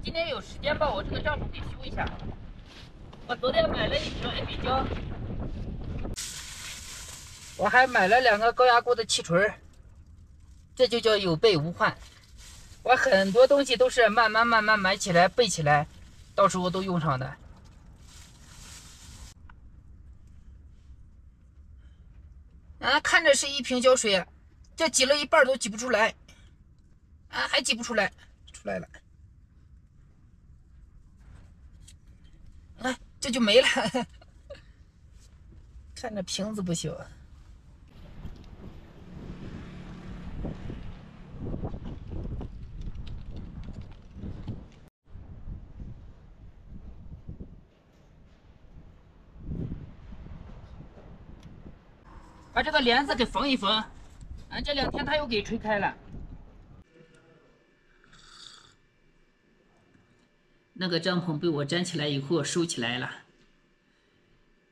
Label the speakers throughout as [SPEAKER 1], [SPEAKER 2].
[SPEAKER 1] 今天有时间把我这个帐篷给修一下。我昨天买了一瓶 AB 胶，我还买了2个高压锅的气锤，这就叫有备无患。我很多东西都是慢慢买起来备起来，到时候都用上的。啊，看着是一瓶胶水，这挤了一半都挤不出来，啊，还挤不出来，出来了，哎，这就没了。看着瓶子不小。把这个帘子给缝一缝，俺这2天它又给吹开了。那个帐篷被我粘起来以后收起来了，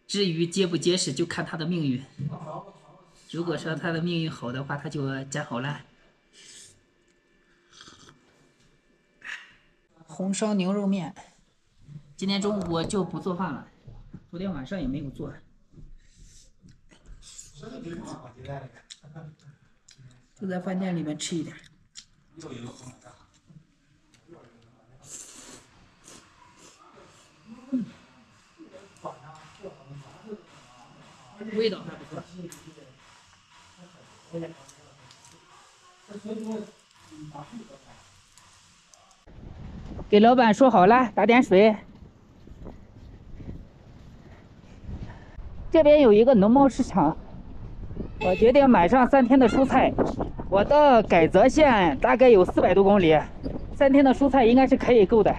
[SPEAKER 1] 至于结不结实就看它的命运。如果说它的命运好的话，它就粘好了。红烧牛肉面，今天中午我就不做饭了，昨天晚上也没有做。就在饭店里面吃一点。味道还不错。给老板说好了，打点水。这边有一个农贸市场，我决定买上3天的蔬菜。我到改泽县大概有400多公里，3天的蔬菜应该是可以够的。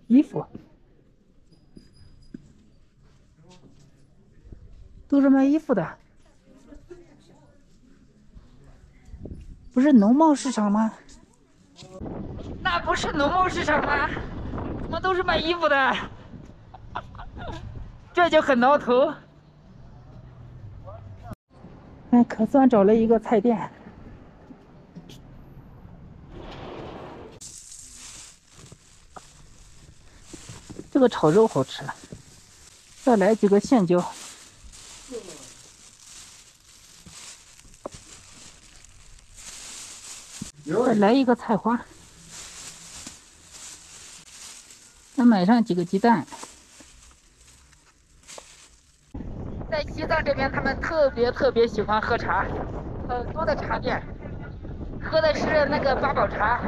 [SPEAKER 1] 衣服都是卖衣服的，不是农贸市场吗？那不是农贸市场吗？怎么都是卖衣服的？这就很挠头。哎，可算找了一个菜店。这个炒肉好吃，再来几个线椒。再来一个菜花。再买上几个鸡蛋。在西藏这边，他们特别喜欢喝茶，很多的茶店，喝的是那个八宝茶。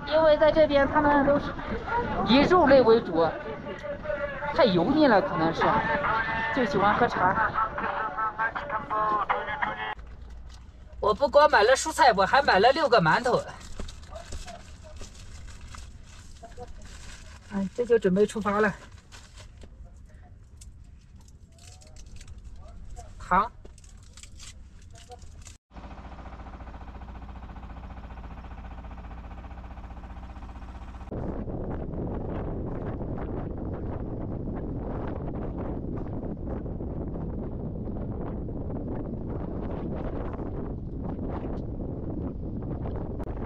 [SPEAKER 1] 因为在这边他们都是以肉类为主，太油腻了，可能是就喜欢喝茶。我不光买了蔬菜，我还买了6个馒头。哎，这就准备出发了。糖。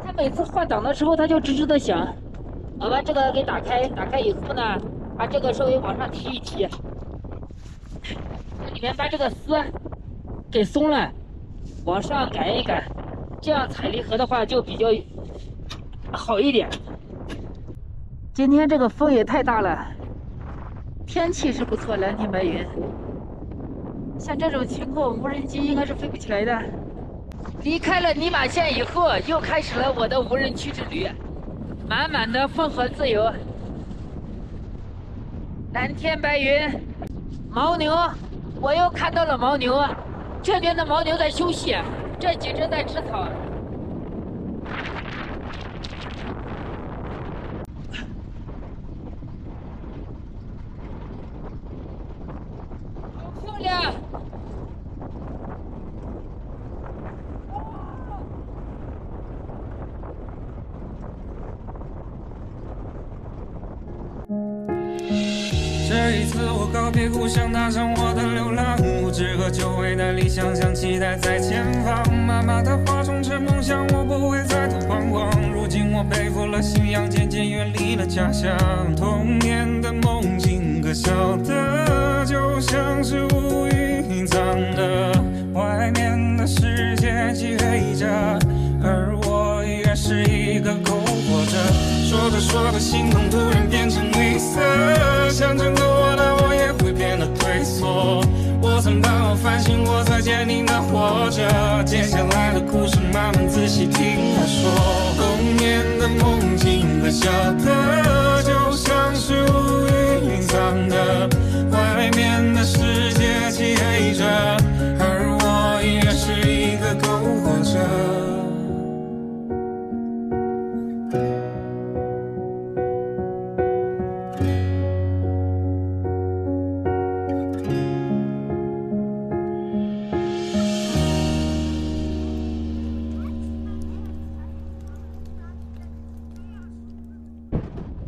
[SPEAKER 1] 他每次换挡的时候，他就吱吱的响。我把这个给打开，打开以后呢，把这个稍微往上提一提，里面把这个丝给松了，往上改一改，这样踩离合的话就比较好一点。今天这个风也太大了，天气是不错，蓝天白云。像这种情况，无人机应该是飞不起来的。离开了尼玛县以后，又开始了我的无人区之旅，满满的风和自由。蓝天白云，牦牛，我又看到了牦牛，这边的牦牛在休息，这几只在吃草。好漂亮！
[SPEAKER 2] 这一次我告别故乡，踏上我的流浪，无知和久违伟大理想像期待在前方。妈妈的话充斥梦想，我不会再度彷徨。如今我背负了信仰，渐渐远离了家乡。童年的梦境可笑的，就像是乌云隐藏的，外面的世界漆黑着，而我依然是一个苟活者。说着说着，心痛突然变成绿色，想整个我，那我也会变得退缩。我曾盼望繁星，我才坚定地活着。接下来的故事，慢慢仔细听我说。童年的梦境可笑的，就像是乌云隐藏的，外面的世界漆黑着，而我依然是一个苟活者。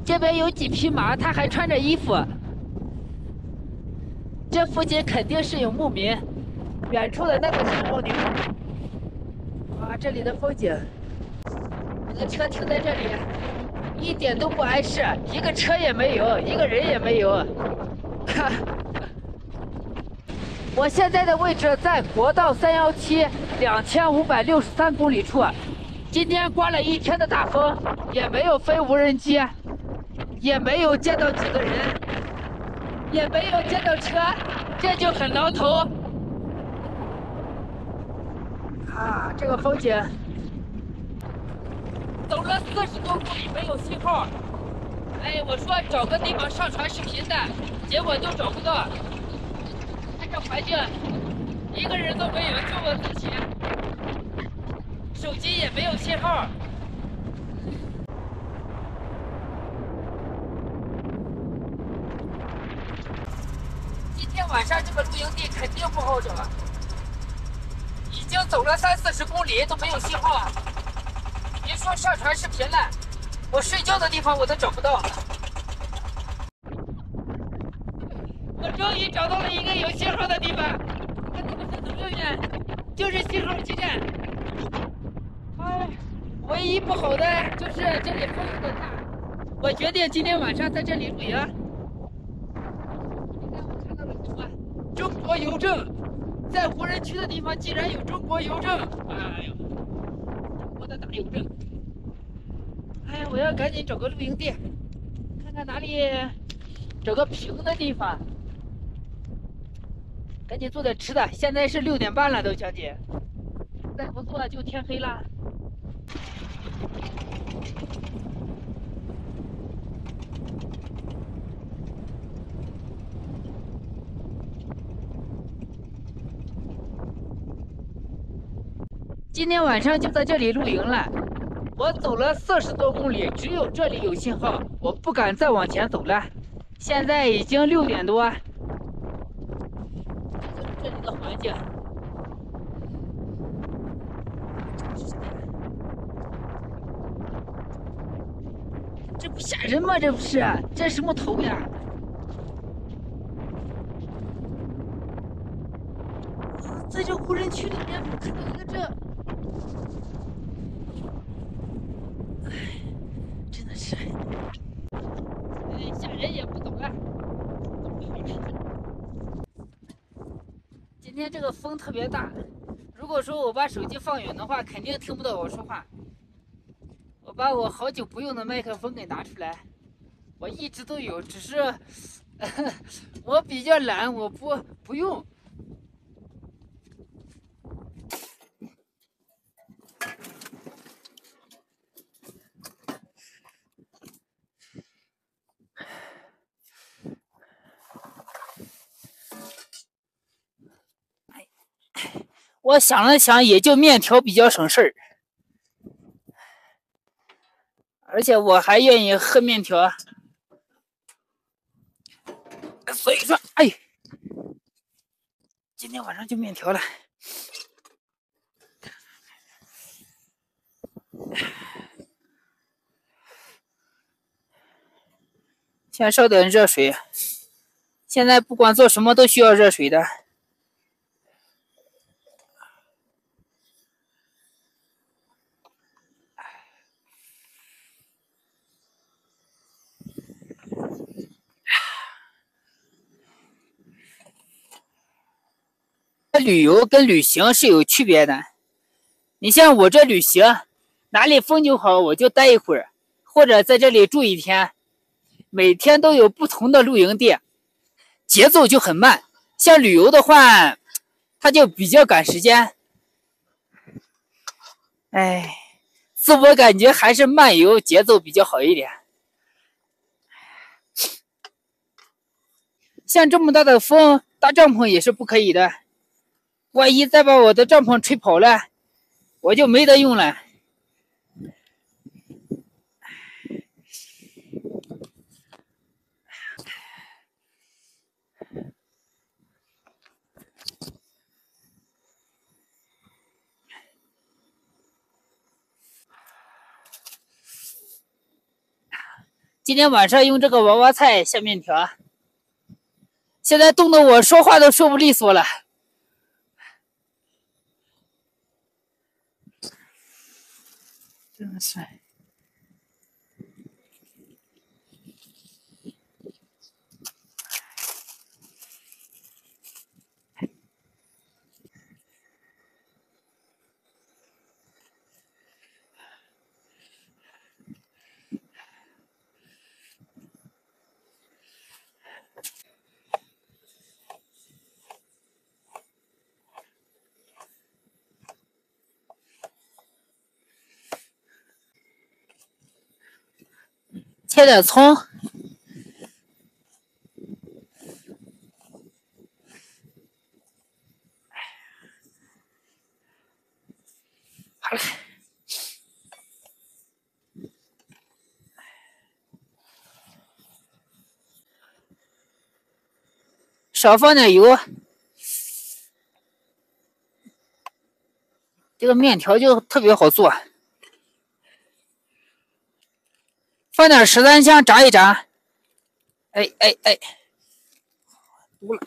[SPEAKER 1] 这边有几匹马，它还穿着衣服。这附近肯定是有牧民。远处的那个是牦牛。哇，这里的风景，我的车停在这里，一点都不碍事，一个车也没有，一个人也没有。我现在的位置在国道317，2563公里处。今天刮了一天的大风，也没有飞无人机，也没有见到几个人，也没有见到车，这就很挠头。啊，这个风景，走了40多公里没有信号。哎，我说找个地方上传视频的，结果都找不到。看这环境，一个人都没有，就我自己，手机也没有信号。今天晚上这个露营地肯定不好找，已经走了30-40公里都没有信号，别说上传视频了，我睡觉的地方我都找不到。我终于找到了一个有信号的地方，跟你们走这么远，就是信号基站。哎，唯一不好的就是这里风有点大，我决定今天晚上在这里露营。中国邮政，在无人区的地方竟然有中国邮政！哎呦，中国的大邮政！哎呀，我要赶紧找个露营地，看看哪里找个平的地方，赶紧做点吃的。现在是6点半了，都将近，再不做就天黑了。今天晚上就在这里露营了。我走了40多公里，只有这里有信号，我不敢再往前走了。现在已经6点多，这里的环境，这不吓人吗？这不是，这什么头呀？在这无人区里面，我看到一个这。真的是，吓人也不走了。今天这个风特别大，如果说我把手机放远的话，肯定听不到我说话。我把我好久不用的麦克风给拿出来，我一直都有，只是我比较懒，我不用。我想了想，也就面条比较省事儿，而且我还愿意喝面条，所以说，哎，今天晚上就面条了。先烧点热水，现在不管做什么都需要热水的。旅游跟旅行是有区别的。你像我这旅行，哪里风景好我就待一会儿，或者在这里住一天，每天都有不同的露营地，节奏就很慢。像旅游的话，它就比较赶时间。哎，自我感觉还是漫游节奏比较好一点。像这么大的风，搭帐篷也是不可以的。万一再把我的帐篷吹跑了，我就没得用了。今天晚上用这个娃娃菜下面条，现在冻得我说话都说不利索了。真的是。切点葱，好了，少放点油，这个面条就特别好做。放点13香炸一炸，哎，毒了。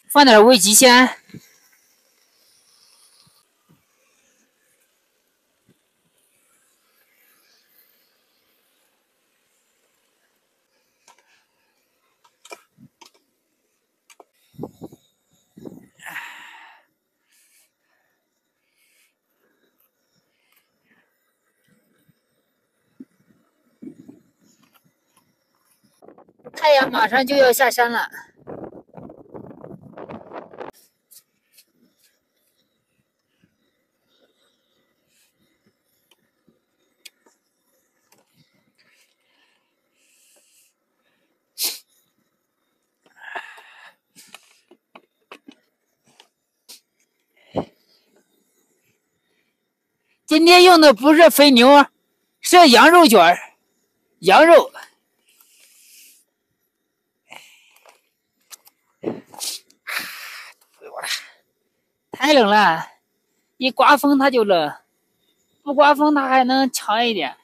[SPEAKER 1] 放点味极鲜，太阳马上就要下山了。今天用的不是肥牛，是羊肉卷儿，羊肉。太冷了，一刮风它就冷，不刮风它还能强一点。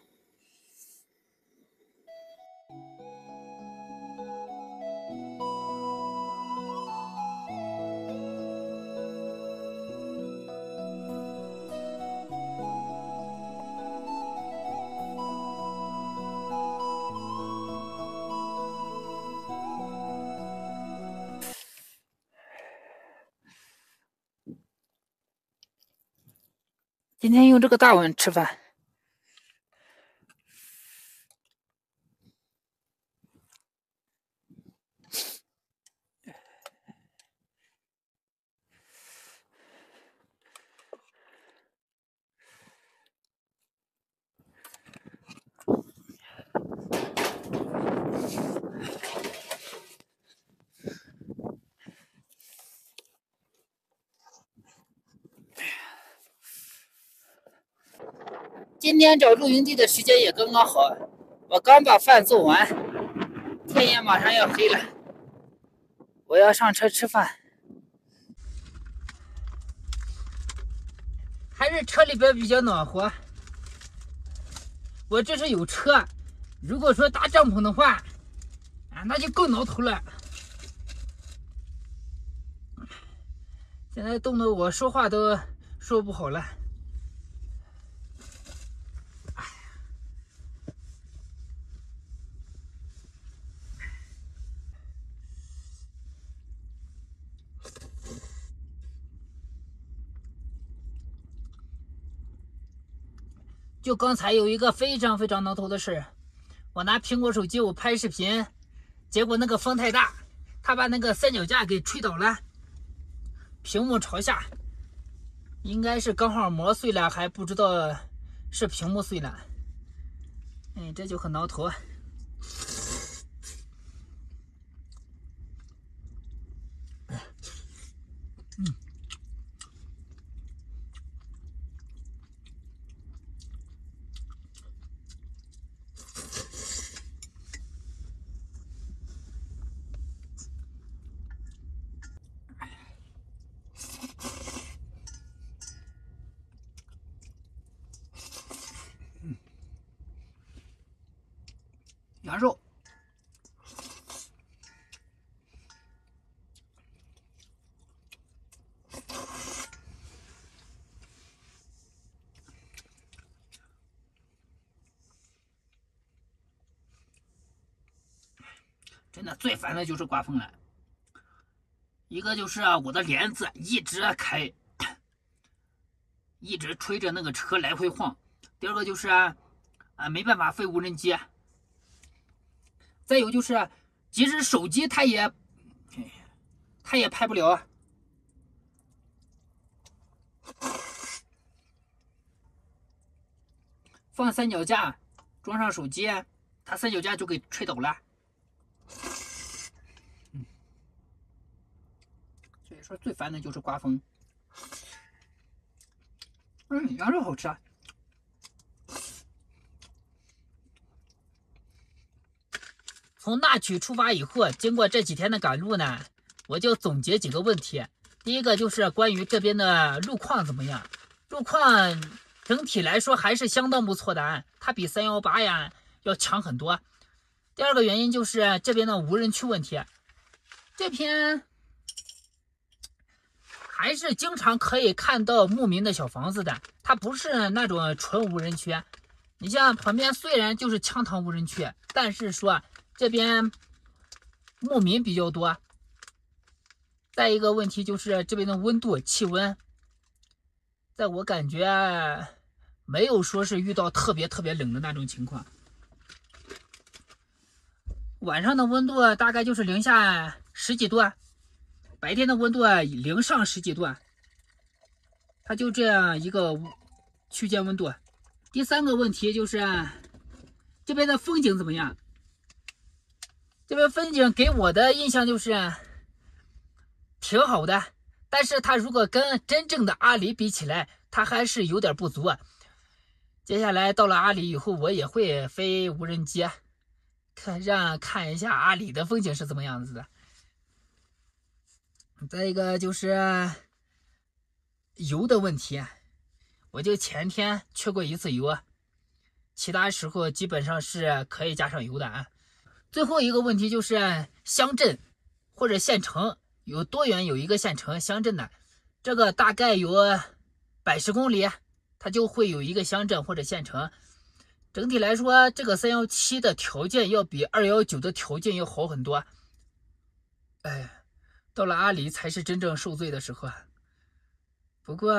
[SPEAKER 1] 今天用这个大碗吃饭。今天找露营地的时间也刚刚好，我刚把饭做完，天也马上要黑了，我要上车吃饭。还是车里边比较暖和，我这是有车，如果说搭帐篷的话，那就更挠头了。现在冻得我说话都说不好了。就刚才有一个非常挠头的事，我拿苹果手机我拍视频，结果那个风太大，它把那个三脚架给吹倒了，屏幕朝下，应该是刚好膜碎了，还不知道是屏幕碎了。这就很挠头。羊肉，真的最烦的就是刮风了。一个就是我的帘子一直开，一直吹着那个车来回晃；第二个就是没办法飞无人机。再有就是，即使手机它也拍不了。放三脚架，装上手机，它三脚架就给吹倒了。所以说最烦的就是刮风。羊肉好吃啊。从那曲出发以后，经过这几天的赶路呢，我就总结几个问题。第一个就是关于这边的路况怎么样？路况整体来说还是相当不错的，它比318呀要强很多。第二个原因就是这边的无人区问题，这边还是经常可以看到牧民的小房子的，它不是那种纯无人区。你像旁边虽然就是羌塘无人区，但是说这边牧民比较多。再一个问题就是这边的温度、气温，在我感觉没有说是遇到特别冷的那种情况。晚上的温度大概就是零下10几度，白天的温度零上10几度，它就这样一个区间温度。第三个问题就是这边的风景怎么样？这边风景给我的印象就是挺好的，但是它如果跟真正的阿里比起来，它还是有点不足。接下来到了阿里以后，我也会飞无人机，看一下阿里的风景是怎么样子的。再一个就是油的问题，我就前天去过一次油，其他时候基本上是可以加上油的。最后一个问题就是乡镇或者县城，有多远有一个县城乡镇的，这个大概有110公里，它就会有一个乡镇或者县城。整体来说，这个317的条件要比219的条件要好很多。到了阿里才是真正受罪的时候。不过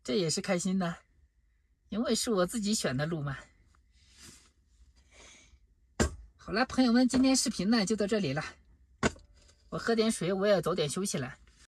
[SPEAKER 1] 这也是开心的，因为是我自己选的路嘛。好了，朋友们，今天视频呢就到这里了，我喝点水，我也早点休息了。